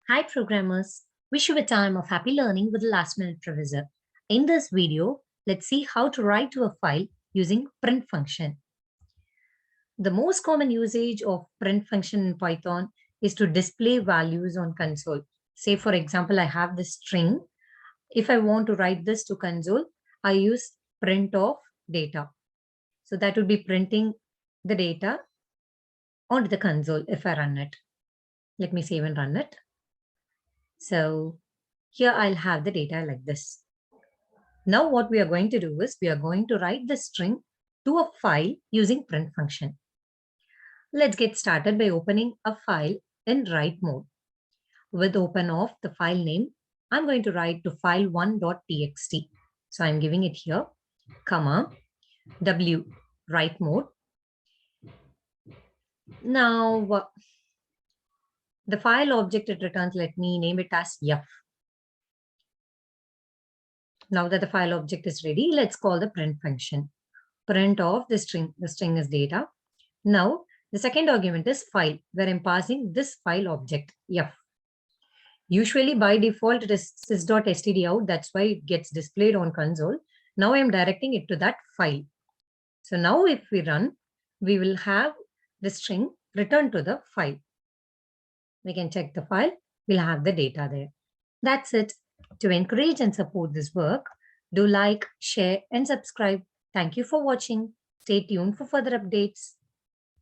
Hi programmers, wish you a time of happy learning with the last minute professor. In this video, let's see how to write to a file using print function. The most common usage of print function in Python is to display values on console. Say for example, I have this string. If I want to write this to console, I use print of data. So that would be printing the data onto the console if I run it. Let me save and run it. So here I'll have the data like this. Now what we are going to do is we are going to write the string to a file using print function. Let's get started by opening a file in write mode. With open of the file name, I'm going to write to file1.txt. So I'm giving it here, comma, w, write mode. Now the file object it returns, let me name it as f. Now that the file object is ready, let's call the print function. Print of the string is data. Now the second argument is file, where I'm passing this file object, f. Usually by default, it is sys.stdout. That's why it gets displayed on console. Now I'm directing it to that file. So now if we run, we will have the string returned to the file. We can check the file. We'll have the data there. That's it. To encourage and support this work, do like, share, and subscribe. Thank you for watching. Stay tuned for further updates.